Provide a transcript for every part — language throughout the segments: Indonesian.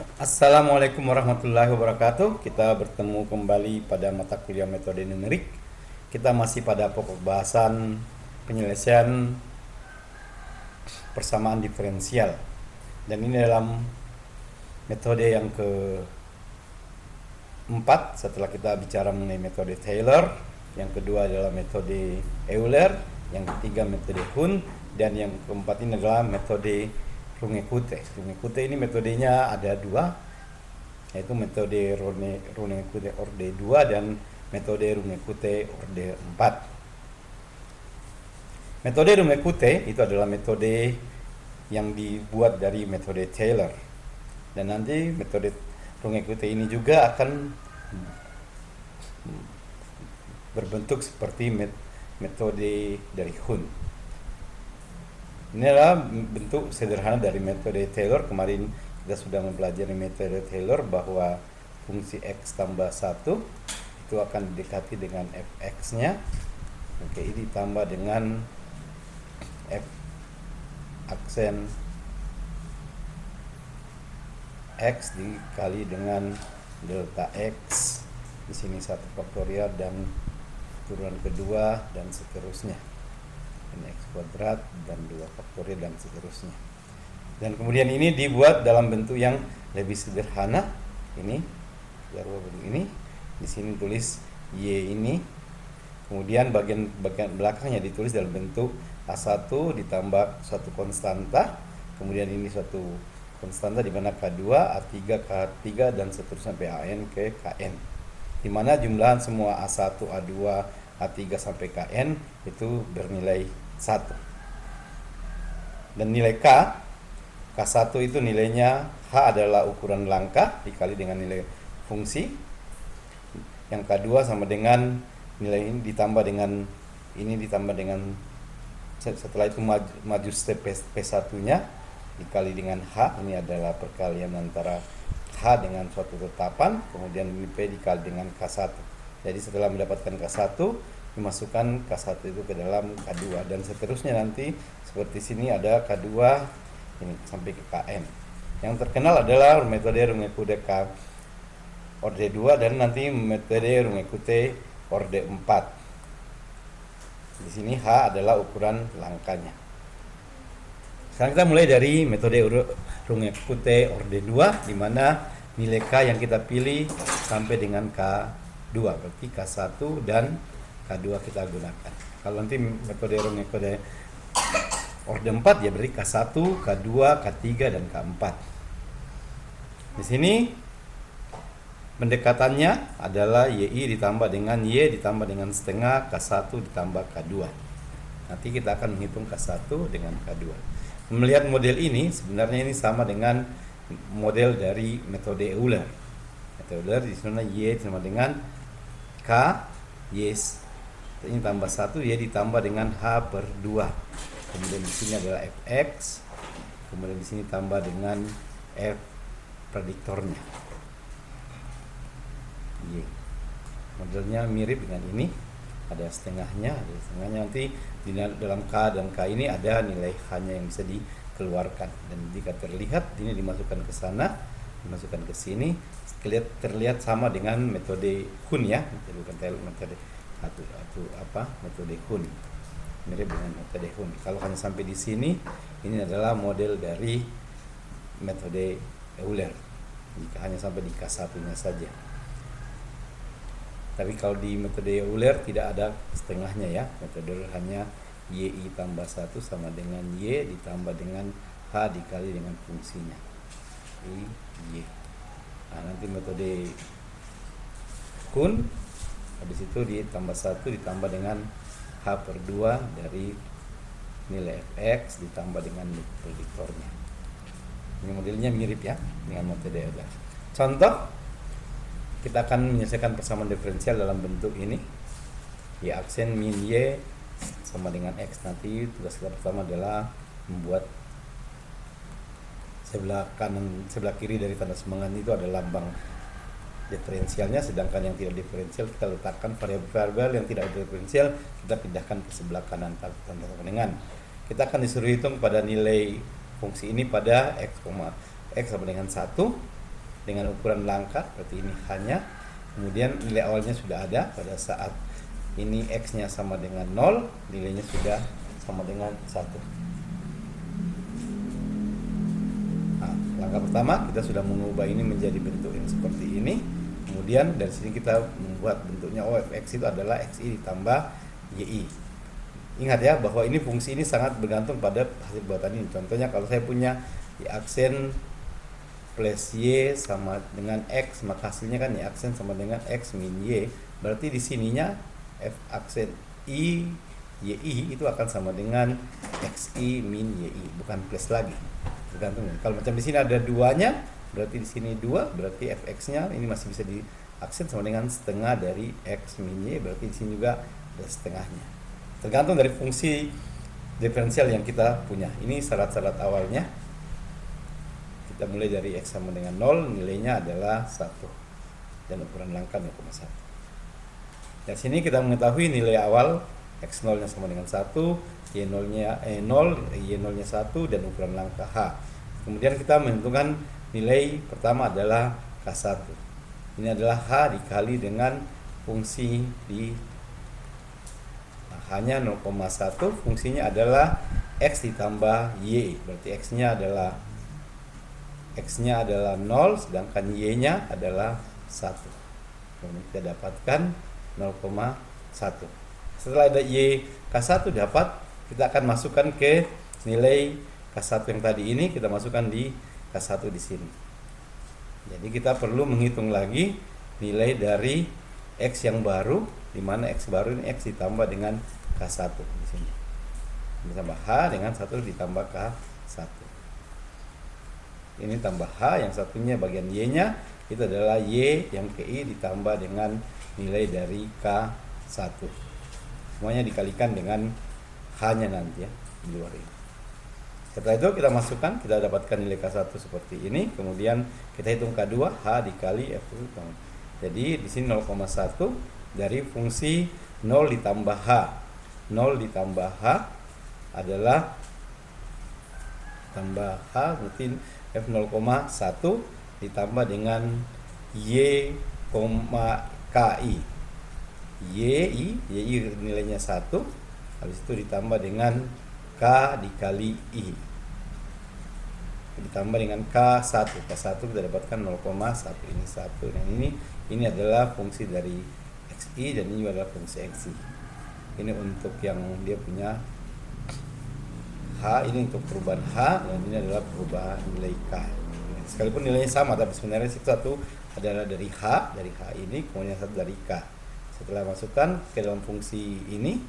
Assalamualaikum warahmatullahi wabarakatuh. Kita bertemu kembali pada mata kuliah metode numerik. Kita masih pada pokok bahasan penyelesaian persamaan diferensial. Dan ini dalam metode yang keempat setelah kita bicara mengenai metode Taylor. Yang kedua adalah metode Euler. Yang ketiga metode Kuhn. Dan yang keempat ini adalah metode Runge-Kute. Runge-Kute ini metodenya ada dua, yaitu metode Runge-Kute orde 2 dan metode Runge-Kute orde 4. Metode Runge-Kute itu adalah metode yang dibuat dari metode Taylor. Dan nanti metode Runge-Kute ini juga akan berbentuk seperti metode dari Kuhn. Ini adalah bentuk sederhana dari metode Taylor. Kemarin kita sudah mempelajari metode Taylor bahwa fungsi X tambah 1 itu akan didekati dengan fx-nya. Oke, ini ditambah dengan f aksen X dikali dengan delta X. Di sini 1 faktorial dan turunan kedua dan seterusnya. Ini X kuadrat dan 2 faktorial dan seterusnya. Dan kemudian ini dibuat dalam bentuk yang lebih sederhana. Ini bentuk ini. Di sini tulis Y ini. Kemudian bagian belakangnya ditulis dalam bentuk A1 ditambah suatu konstanta. Kemudian ini suatu konstanta di mana K2, A3, K3 dan seterusnya sampai AN ke KN. Di mana jumlahan semua A1, A2, A3 sampai KN itu bernilai 1. Dan nilai K1 itu nilainya H adalah ukuran langkah dikali dengan nilai fungsi. Yang K2 sama dengan nilai ini ditambah dengan ini ditambah dengan setelah itu maju step P1-nya dikali dengan H. Ini adalah perkalian antara H dengan suatu tetapan, kemudian ini P dikali dengan K1. Jadi setelah mendapatkan K1, dimasukkan K1 itu ke dalam K2 dan seterusnya nanti seperti sini ada K2 ini sampai ke KN. Yang terkenal adalah metode Runge-Kute K orde 2 dan nanti metode Runge-Kute orde 4. Di sini H adalah ukuran langkahnya. Sekarang kita mulai dari metode Runge-Kute orde 2 di mana nilai K yang kita pilih sampai dengan K2, berarti K1 dan K2 kita gunakan. Kalau nanti metode Runge-Kute orde 4 ya berarti K1, K2, K3 dan K4. Di sini pendekatannya adalah YI ditambah dengan Y ditambah dengan setengah K1 ditambah K2. Nanti kita akan menghitung K1 dengan K2. Melihat model ini sebenarnya ini sama dengan model dari metode Euler. Metode Euler di sana Y sama dengan K Y ini tambah 1 Y ditambah dengan H per 2. Kemudian di sini adalah Fx. Kemudian di sini tambah dengan F prediktornya. Y. Modelnya mirip dengan ini. Ada setengahnya nanti di dalam K dan K ini ada nilai H-nya yang bisa dikeluarkan dan jika terlihat ini dimasukkan ke sana, dimasukkan ke sini, terlihat sama dengan metode Kuhn ya, bukan metode metode Kuhn. Mirip dengan metode Kuhn. Kalau hanya sampai di sini, ini adalah model dari metode Euler. Jika hanya sampai di K1-nya saja. Tapi kalau di metode Euler tidak ada setengahnya ya. Metode Euler hanya YI tambah 1 sama dengan Y ditambah dengan H dikali dengan fungsinya. Y. Nah, nanti metode Kuhn habis itu ditambah 1 ditambah dengan H per 2 dari nilai Fx ditambah dengan prediktornya. Ini modelnya mirip ya dengan metode Euler. Contoh, kita akan menyelesaikan persamaan diferensial dalam bentuk ini. Y aksen min Y sama dengan X. Nanti tugas kita pertama adalah membuat sebelah kanan, sebelah kiri dari tanda semangat itu ada lambang diferensialnya, sedangkan yang tidak diferensial kita letakkan variabel yang tidak diferensial kita pindahkan ke sebelah kanan tanda semangat. Kita akan disuruh hitung pada nilai fungsi ini pada X sama dengan 1 dengan ukuran langka, berarti ini hanya. Kemudian nilai awalnya sudah ada pada saat ini X-nya sama dengan 0, nilainya sudah sama dengan 1. Nah, langkah pertama kita sudah mengubah ini menjadi bentuk yang seperti ini. Kemudian dari sini kita membuat bentuknya fx itu adalah xi ditambah yi. Ingat ya bahwa ini fungsi ini sangat bergantung pada hasil buatan ini. Contohnya kalau saya punya y aksen plus y sama dengan x, maka hasilnya kan y aksen sama dengan x min y. Berarti di sininya f aksen i yi itu akan sama dengan xi min yi, bukan plus lagi. Tergantung. Kalau macam di sini ada duanya, berarti di sini 2, berarti fx-nya ini masih bisa diaksen sama dengan setengah dari x min y, berarti di sini juga ada setengahnya. Tergantung dari fungsi diferensial yang kita punya. Ini syarat-syarat awalnya. Kita mulai dari x sama dengan 0, nilainya adalah 1 dan ukuran langka 0,1. Dari sini kita mengetahui nilai awal x0 nya sama dengan 1, y0 nya 0, y0 nya 1 dan ukuran langka h. Kemudian kita menentukan nilai pertama adalah K1. Ini adalah h dikali dengan fungsi di hanya 0,1, fungsinya adalah x ditambah y, berarti x-nya adalah 0, sedangkan y-nya adalah 1. Kemudian kita dapatkan 0,1. Setelah ada y K1 dapat, kita akan masukkan ke nilai K1 yang tadi ini, kita masukkan di K1 di sini. Jadi kita perlu menghitung lagi nilai dari X yang baru, di mana X baru ini X ditambah dengan K1 di sini. Ditambah H dengan 1 ditambah K1. Ini tambah H, yang satunya bagian Y-nya itu adalah Y yang ke I ditambah dengan nilai dari K1. Semuanya dikalikan dengan H-nya nanti ya, di luar ini. Setelah itu kita masukkan, kita dapatkan nilai K1 seperti ini. Kemudian kita hitung K2, H dikali F. Jadi di sini 0,1 dari fungsi 0 ditambah H. 0 ditambah H adalah tambah H, berarti F 0,1 ditambah dengan Y, KI. YI nilainya 1, habis itu ditambah dengan K dikali I, ditambah dengan K1 kita dapatkan 0,1. Ini 1 dan ini adalah fungsi dari XI dan ini adalah fungsi XI. Ini untuk yang dia punya H, ini untuk perubahan H, dan ini adalah perubahan nilai K. Sekalipun nilainya sama, tapi sebenarnya satu adalah dari H ini, kemudian satu dari K. Setelah masukkan ke dalam fungsi ini,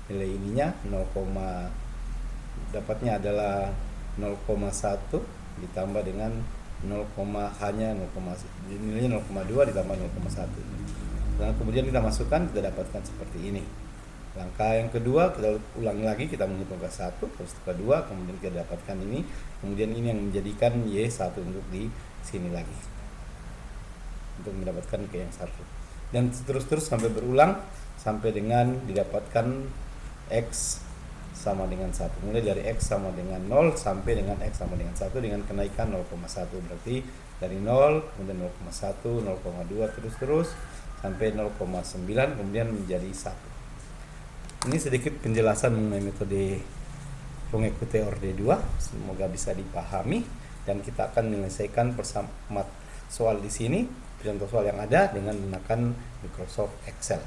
nilai ininya dapatnya adalah 0,1 ditambah dengan 0, hanya 0, nilainya 0,2 ditambah 0,1. Dan kemudian kita masukkan, kita dapatkan seperti ini. Langkah yang kedua kita ulangi lagi, kita menghitung K1 terus K2, kemudian kita dapatkan ini, kemudian ini yang menjadikan Y1 untuk di sini lagi untuk mendapatkan ke yang 1, dan terus sampai berulang sampai dengan didapatkan X sama dengan 1. Mulai dari X sama dengan 0 sampai dengan X sama dengan 1 dengan kenaikan 0,1. Berarti dari 0 kemudian 0,1, 0,2 terus sampai 0,9 kemudian menjadi 1. Ini sedikit penjelasan mengenai metode Runge-Kute Orde 2. Semoga bisa dipahami dan kita akan menyelesaikan bersama soal di sini, contoh soal yang ada dengan menggunakan Microsoft Excel.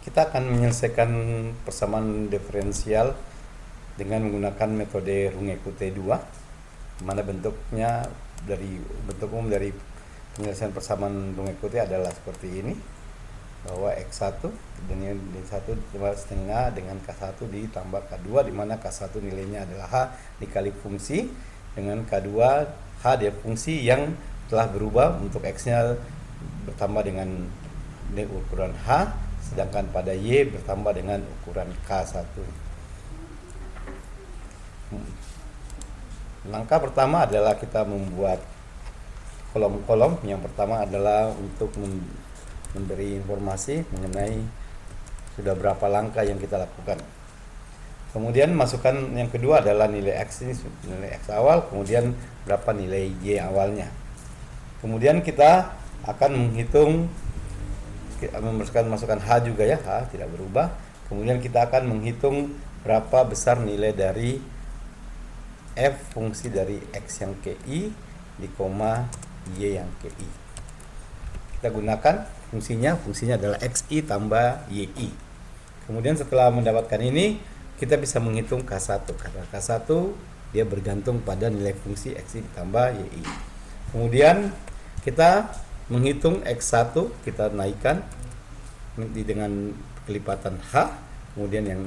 Kita akan menyelesaikan persamaan diferensial dengan menggunakan metode Runge-Kute 2, mana bentuknya bentuk umum dari penyelesaian persamaan Runge-Kute adalah seperti ini, bahwa X1 dan yang D1 setengah dengan K1 ditambah K2, di mana K1 nilainya adalah H dikali fungsi dengan K2 H dia fungsi yang telah berubah, untuk X-nya bertambah dengan ukuran H, sedangkan pada Y bertambah dengan ukuran K1. Langkah pertama adalah kita membuat kolom-kolom. Yang pertama adalah untuk memberi informasi mengenai sudah berapa langkah yang kita lakukan. Kemudian masukkan yang kedua adalah nilai X ini, nilai X awal, kemudian berapa nilai Y awalnya. Kemudian kita akan menghitung, masukkan H juga ya, H tidak berubah. Kemudian kita akan menghitung berapa besar nilai dari F fungsi dari X yang KI di koma Y yang KI. Kita gunakan fungsinya adalah XI tambah YI. Kemudian setelah mendapatkan ini, kita bisa menghitung K1, karena K1 dia bergantung pada nilai fungsi XI ditambah YI. Kemudian kita menghitung X1, kita naikkan dengan kelipatan H, kemudian yang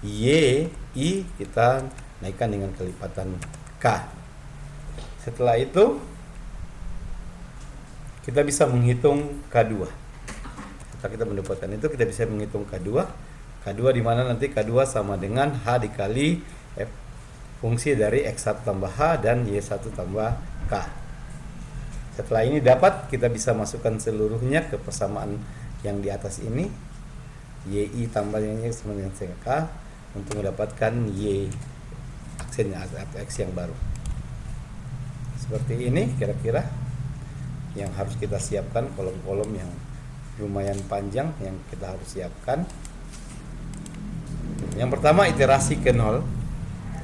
YI kita naikkan dengan kelipatan K. Setelah itu kita bisa menghitung K2. Setelah kita mendapatkan itu, kita bisa menghitung K2. K2 di mana nanti K2 sama dengan H dikali F fungsi dari X1 tambah H dan Y1 tambah K. Setelah ini dapat, kita bisa masukkan seluruhnya ke persamaan yang di atas ini. YI tambah Y sama dengan K untuk mendapatkan Y aksennya atau X yang baru. Seperti ini kira-kira yang harus kita siapkan, kolom-kolom yang lumayan panjang yang kita harus siapkan. Yang pertama iterasi ke 0.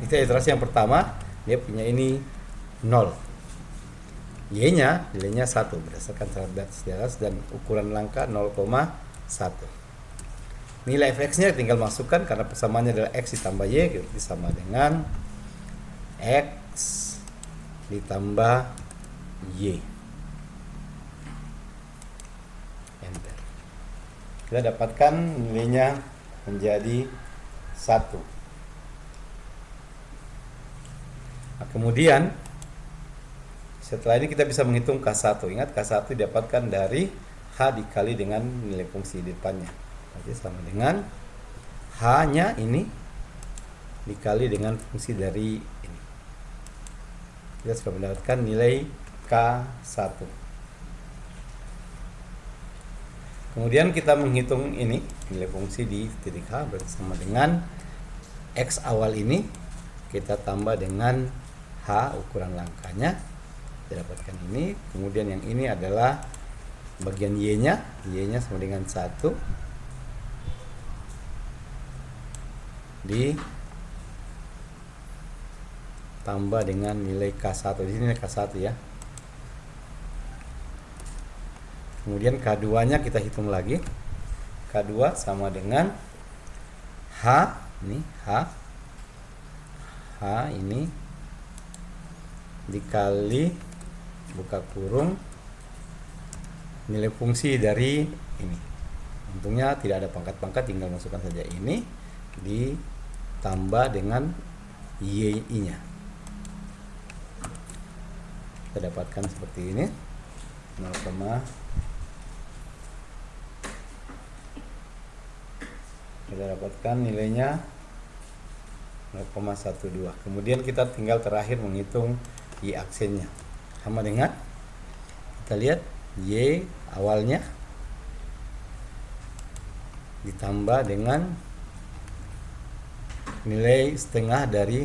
Itu iterasi yang pertama, dia punya ini 0. Y-nya nilainya 1 berdasarkan syarat di atas dan ukuran langka 0,1. Nilai fx-nya tinggal masukkan karena persamaannya adalah X ditambah Y, berarti sama dengan X ditambah Y. Enter. Kita dapatkan nilainya menjadi 1. Nah, kemudian setelah ini kita bisa menghitung K1. Ingat K1 didapatkan dari H dikali dengan nilai fungsi di depannya. Berarti sama dengan H-nya ini dikali dengan fungsi dari ini. Kita sudah mendapatkan nilai K1. Kemudian kita menghitung ini nilai fungsi di titik H, berarti sama dengan X awal ini kita tambah dengan H ukuran langkanya, kita dapatkan ini. Kemudian yang ini adalah bagian Y-nya, Y-nya sama dengan 1 ditambah dengan nilai K1. Di sini nilai K1 ya. Kemudian K2-nya kita hitung lagi. K2 sama dengan H, ini H ini dikali buka kurung nilai fungsi dari ini. Untungnya tidak ada pangkat-pangkat, tinggal masukkan saja ini ditambah dengan Y-nya. Kita dapatkan seperti ini 0, kita dapatkan nilainya 0,12. Kemudian kita tinggal terakhir menghitung Y aksennya, sama dengan kita lihat Y awalnya ditambah dengan nilai setengah dari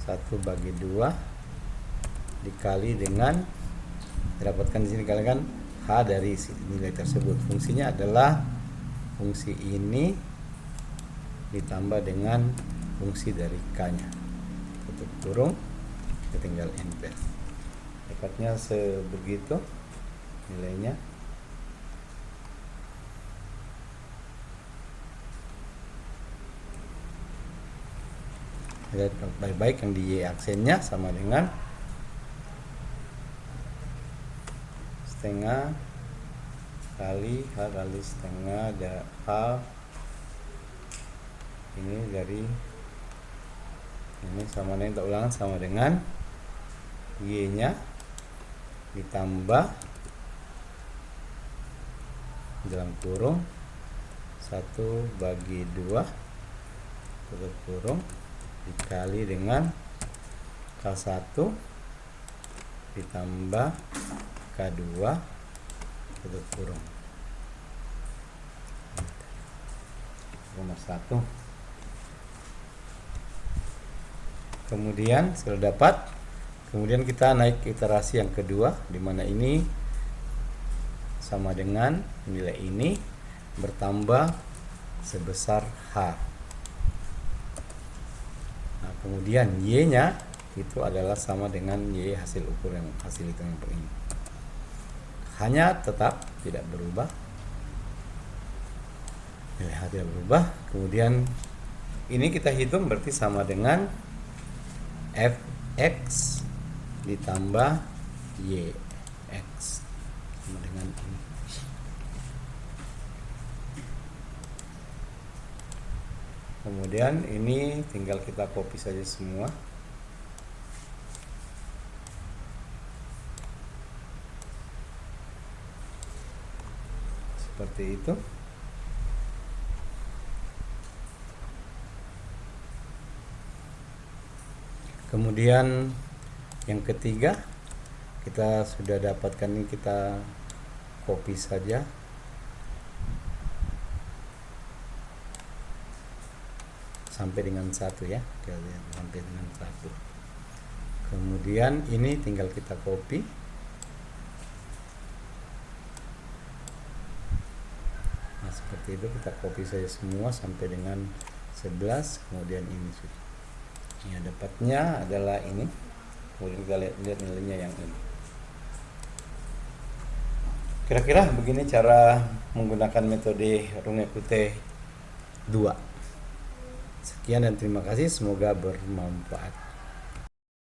1/2 dikali dengan, didapatkan di sini kalian H dari nilai tersebut. Fungsinya adalah fungsi ini ditambah dengan fungsi dari K-nya. Tutup kurung, kita tinggal enter. Dapatnya sebegitu nilainya. Lihat baik-baik yang di Y aksennya sama dengan setengah kali H kali setengah H ini dari ini sama dengan, kita ulangan, sama dengan Y-nya ditambah dalam kurung 1/2 tutup kurung dikali dengan K1 ditambah K2 tutup kurung. Nomor 1 Kemudian sudah dapat, kemudian kita naik ke iterasi yang kedua, di mana ini sama dengan nilai ini bertambah sebesar H. Nah, kemudian Y-nya itu adalah sama dengan Y hasil ukur yang hasil hitungan ini. Hanya tetap tidak berubah. Nilai H tidak berubah. Kemudian ini kita hitung berarti sama dengan Fx ditambah Yx sama dengan ini. Kemudian ini tinggal kita copy saja semua. Seperti itu. Kemudian yang ketiga, kita sudah dapatkan ini, kita copy saja. Sampai dengan 1 ya, kita lihat sampai dengan 1. Kemudian ini tinggal kita copy. Nah, seperti itu kita copy saja semua sampai dengan 11. Kemudian ini sudah. Ya, dapatnya adalah ini. Kemudian kita lihat nilainya yang ini. Kira-kira begini cara menggunakan metode Runge-Kutta 2. Sekian dan terima kasih, semoga bermanfaat.